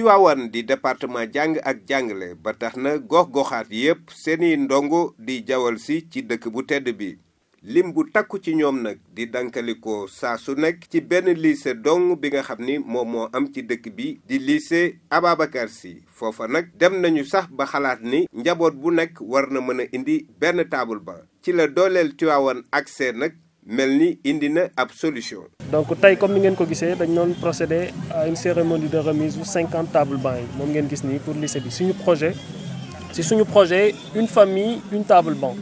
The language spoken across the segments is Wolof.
Tivaouane di département jàng ak jàngale ba tax na gox-goxaat yépp seeni ndongo di jawal si ci dëkk bu tedd bi lim bu takku ci ñoom nag di dankalikoo saa su nekk ci benn lycée dong bi nga xam ni moom moo am ci dëkk bi di lycée Ababacar Sy foofa nag dem nañu sax ba xalaat ni njaboot bu nekk war na mën a indi benn table banc ci la dooleel Tivaouane accès nag mel ni indi na ab solution. donc tey comme ni ngeen ko gisee dañ doon procéder à une cérémonie de remise bu 50 table banc yi moom ngeen gis nii pour lycée bi suñu projet une famille une table banc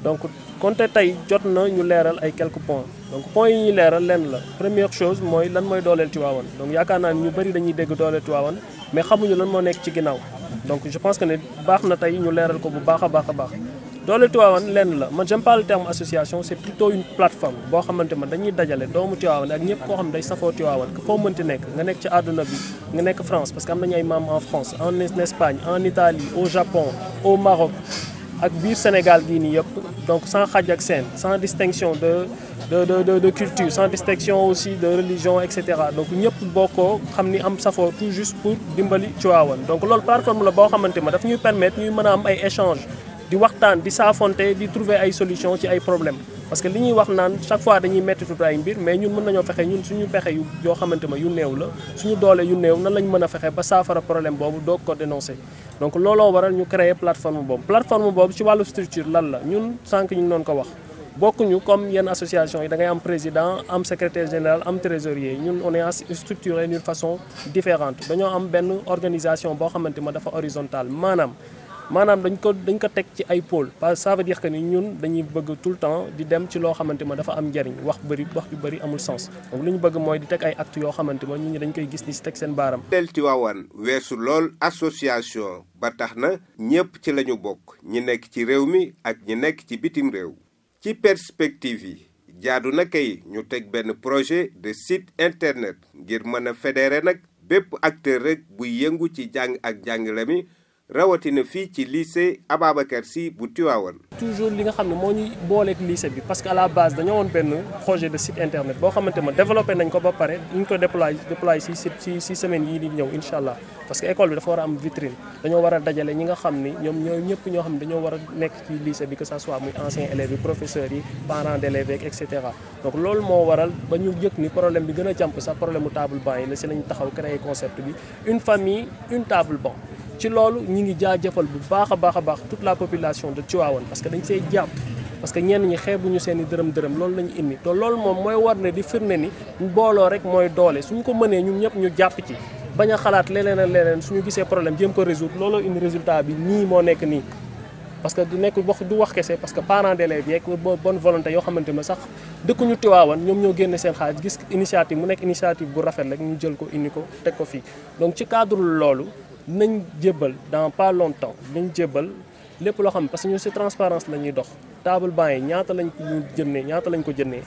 donc konte tey jot na ñu leeral ay quelques points donc points yi ñuy leeral lenn la première chose mooy lan mooy dooleel Tivaouane donc yaakaar naa ni ñu bëri dañuy dégg dooleel Tivaouane mais xamuñu lan moo nekk ci ginnaaw donc je pense que ne baax na tey ñu leeral ko bu baax a baax a baax. dooleel Tivaouane lenn la man j'aime pas le terme association c'est plutôt une plateforme boo xamante man dañuy dajale doomu Tivaouane ak ñëpp koo xam ne day safoo Tivaouane que foo mënti nekk nga nekk ci àdduna bi nga nekk France parce que am nañu ay membres en France en Espagne en Italie au Japon au Maroc ak biir Sénégal gii nii yëpp donc sans xaj ak seen sans distinction de culture sans distinction aussi de religion et cetera donc ñëpp bokkoo xam ni am safoo tout juste pour dimbali Tivaouane donc loolu plateforme la boo xamante ma daf ñuy permettre ñuy mën a am ay échanges di waxtaan di saafonte di trouver ay solutions ci ay problèmes parce que li ñuy wax naan chaque fois dañuy metti tuuti ay mbir mais ñun mën nañoo fexe ñun suñu pexe yu yoo xamante ma yu néew la suñu doole yu néew nan lañ mën a fexe ba saafara problème boobu doog ko dénoncer donc looloo waral ñu créer plateforme boobu ci wàllu structure lan la ñun sànq ñu ngi doon ko wax bokkuñu comme yenn association yi da ngay am président am secrétaire général am trésorier ñun on est structuré d'une façon différente dañoo am benn organisation boo xamante ma dafa horizontale maanaam dañ ko teg ci ay pôle parce que ça veut dire que ni ñun dañuy bëgg tout le temps di dem ci loo xamante ma dafa am njariñ wax yu bëri amul sens donc li ñu bëgg mooy di teg ay actes yoo xamante ma nit ñi dañ koy gis ni si teg seen baaram. dooleel Tivaouane weesu lool association ba tax na ñëpp ci lañu bokk ñi nekk ci réew mi ak ñi nekk ci bitim réew ci perspective yi jaadu na kay ñu teg benn projet de site internet ngir mën a fédérer nag bépp acteur rek buy yëngu ci jàng ak jàngale mi rawatina fii ci lycée Ababacar Sy bu Tivaouane. toujours li nga xam ne moo ñuy booleeg lycée bi parce que à la base dañoo woon benn projet de site internet boo xamante ma développé nañ ko ba pare ñu ko déployé si semaine yii di ñëw incha allah parce que école bi dafa war a am vitrine dañoo war a dajale ñi nga xam ni ñëpp ñoo xam ne dañoo war a nekk ci lycée bi que ça soit muy anciens élèves yi professeurs yi parents d'élèves et cetera donc loolu moo waral ba ñu yëg ni problème bi gën a jàmp sax problème mu table banc yi la si lañ taxaw créer concept bi une famille une table banc. ci loolu ñi ngi jaajëfal bu baax a baax toute la population de Tivaouane parce que dañ see jàpp parce que ñenn ñi xeebuñu seen i dërëm loolu lañu indi te loolu moom mooy war ne di firnde ni booloo rek mooy doole suñu ko mënee ñun ñëpp ñu jàpp ci bañ a xalaat leneen ak leneen suñu gisee problème jéem ko résoudre looloo indi résultat bi nii moo nekk nii parce que du wax kese parce que parents d'élèves yeeg bonne volonté yoo xamante ne sax dëkkuñu Tivaouane ñoom ñoo génne seen xaalis gis initiative mu nekk initiative bu rafet rek ñu jël ko indi ko teg ko fii donc ci cadre loolu nañ jébbal dans pas longtemps nañ jébbal lépp loo xam ne parce que ñun ci transparence la ñuy dox table banc yi ñaata lañ ko jëndee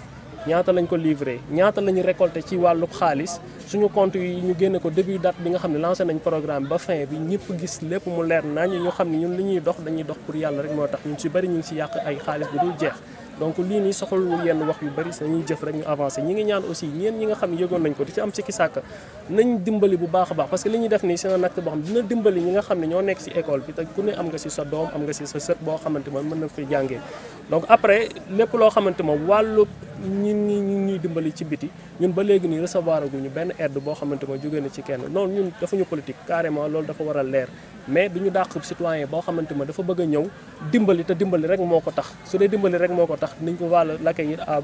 ñaata lañ ko livré ñaata la ñu récolté ci wàllu xaalis suñu compte yi ñu génne ko début date bi nga xam ne lancé nañ programme ba fin bi ñëpp gis lépp mu leer nañ ñu xam ne ñun li ñuy dox dañuy dox pour yàlla rek moo tax ñun ci bari ñu ngi ci yàq ay xaalis bu dul jeex donc lii nii soxalul yenn wax yu bëri dañuy jëf rek ñu avancé ñi ngi ñaan aussi ñeen ñi nga xam ne yëgoon nañ ko di ci am sikki sàkk nañ dimbali bu baax a baax parce que li ñuy def nii c'est un acte boo xam dina dimbali ñi nga xam ne ñoo nekk ci école bi te ku ne am nga ci sa doom am nga ci sa sët boo xamante ma mën na fi jàngee donc après lépp loo xamante ma wàllu ñuy dimbali ci biti ñun ba léegi nii recevoir aguñu benn aide boo xamante ma jógee na ci kenn noonu ñun dafuñu politique carrément loolu dafa war a leer mais duñu dàq citoyen boo xamante ma dafa bëgg a ñëw dimbali te dimbali rek moo ko tax su dee dimbali rek moo ko tax nañ ko wàll l'accueillir à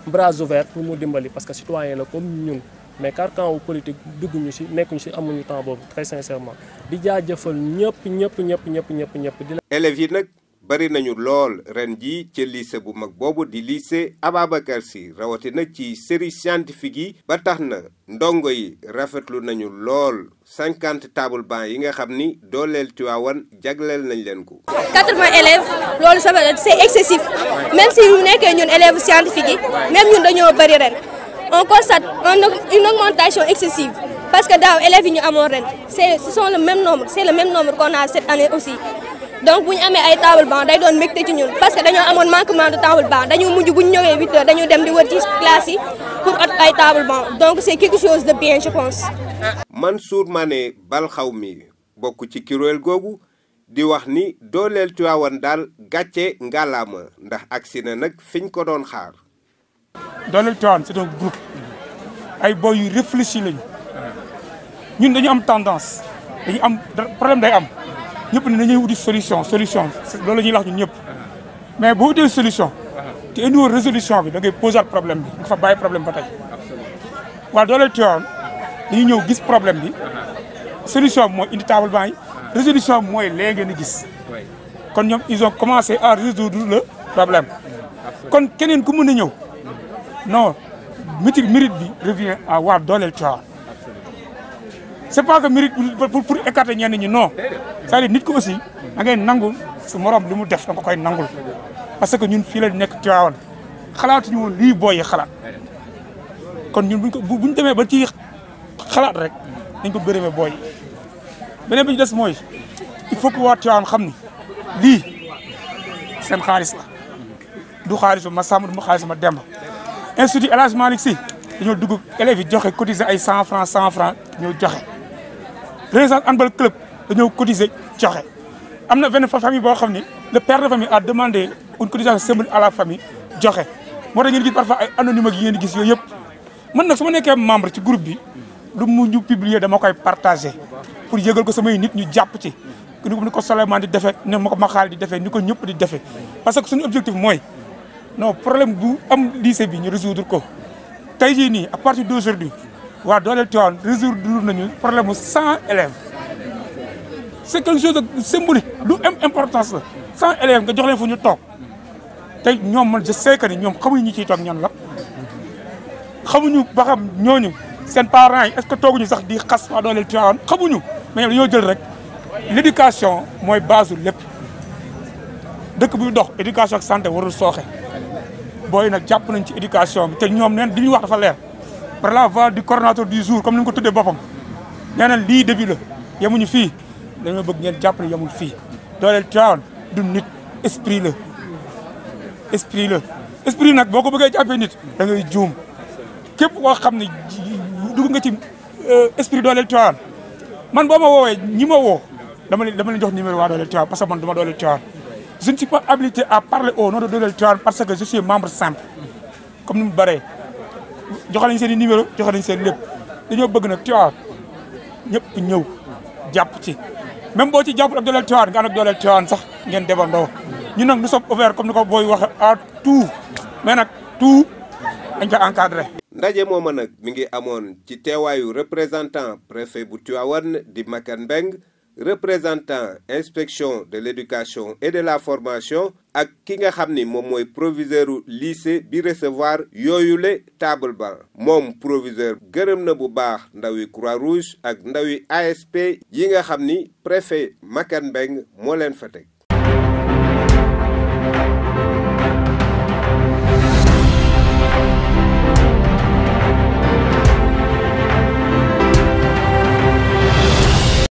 bras ouverts pour mu dimbali parce que citoyen la comme ñun mais carcan wu politique dugguñu ci nekkuñu ci amuñu temps boobu très sincèrement di jaajëfal ñëpp di élèves yi nag bari nañu lool ren ji ci lycée bu mag boobu di lycée Ababacar Sy rawatina ci série scientifique yi ba tax na ndongo yi rafetlu nañu lool 50 table banc yi nga xam ni dooleel Tivaouane jagleel nañ leen ko. 80 élèves loolu c'est excessif même si ñu nekkee ñun élèves scientifiques yi même ñun dañoo bari ren on constate une augmentation excessive parce que daaw élèves yi ñu amoon ren ce sont le même nombre qu'on a cette année aussi. donc bu ñu amee ay table banc day doon mbégte ci ñun parce que dañoo amoon manquement de table banc dañoo mujj bu ñu ñëwee 8 heures dañu dem di wër ci classe yi pour ay table banc donc c'est quelque chose de bien je pense. Mansour Mané Balxawmi bokk ci kuréel googu di wax ni dooleel Tivaouane daal gàcce ngalaama ndax agsi na nag fiñ ko doon xaar. dooleel Tivaouane c'est un groupe ay boy yu réfléchi lañu ñun dañu am tendance dañu am problème day am ñëpp ne dañuy wuti solution loolu la ñuy wax ñun ñëpp mais boo wutee solution te indiwoo résolution bi da ngay poser problème bi nga fa bàyyi problème ba tey waaw dooleel Tivaouane dañuy ñëw gis problème bi solution bi mooy indi table banc yi résolution bi mooy léegi ngeen gis kon ñoom ils ont commencé à résoudre le problème kon keneen ku mën a ñëw non mérite bi revient à waa dooleel Tivaouane c'est pas que mérite pour écarter ñenn ñi non c'est-à-dire nit ko aussi da ngay nangu su morom li mu def da nga koy nangul parce que ñun fii la nekk Tivaouane xalaatuñu woon lii booy xalaat kon ñun buñ demee ba ci xalaat rek dañ ko gërëmee booy beneen bi ñu des mooy il faut que waa Tivaouane xam ni lii seen xaalis la du xaalisu ma sàmm du ma xaalisu ma demb institut El Hadj Malick Sy dañoo dugg élèves yi joxe cotiser ay 100 francs ñoo joxe Renaissance handball club dañoo cotiser joxe am na benn famille boo xam ni le père de famille a demandé une cotisation symbolique à la famille joxe moo tax ngeen gis parfois ay anonyme yi ngeen gis yooyu yëpp man nag su ma nekkee membre ci groupe bi lu mu ñu publier dama koy partager pour yëgal ko samay nit ñu jàpp ci ni ko Souleymane di defee ne ma ko Maxaal di defee ni ko ñëpp di defee parce que suñu objectif mooy non problème bu am lycée bi ñu résoudre ko tey jii nii à partir d'aujourd'hui waa dooleel Tivaouane résoudre nañu problème mu 100 élèves c'est quelque chose de symbolique lu am importance la 100 élèves nga jox leen fu ñu toog tey ñoom man je sais que ni ñoom xamuñu ñi ciy toog ñan la xamuñu ba xam ñooñu seen parents yi est-ce que tooguñu sax di xas waa dooleel Tivaouane xamuñu mais dañoo jël rek l'éducation mooy base lépp dëkk buy dox éducation ak santé warul sooxe booy nag jàpp nañ ci éducation bi te ñoom neen di ñuy wax dafa leer par la voix du coordonnateur du jour comme ni nga ko tuddee boppam nee na lii début la yemuñu fii dañoo bëgg ngeen jàpp ne yemul fii dooleel Tivaouane du nit esprit la esprit nag boo ko bëggee jàppee nit da ngay juum képp koo xam ne dugg nga ci esprit dooleel Tivaouane man boo ma woowee ñi ma woo dama leen jox numéro waa dooleel Tivaouane parce que man du ma dooleel Tivaouane je ne suis pas habilité à parler au nom de dooleel Tivaouane parce que je suis membre simple comme ni mu bëree joxe nañ seen i numéro joxe nañ seen lépp dañoo bëgg nag Tivaouane ñëpp ñëw jàpp ci même boo ci jàppul ak dooleel Tivaouane nga ànd ak dooleel Tivaouane sax ngeen débandoo ñun nag nous sommes ouverts comme ni ko booy waxe à tout mais nag tout dañ ko encadré. ndaje mooma nag mi ngi amoon ci teewaayu représentant préfet bu Tivaouane di Makan Mbeng représentant inspection de l'éducation et de la formation ak ki nga xam ni moom mooy proviseuru lycée bi recevoir yooyule table banc moom proviseur gërëm na bu baax ndawi Croix-Rouge ak ndawi ASP yi nga xam ni préfet Makan Mbeng moo leen fa teg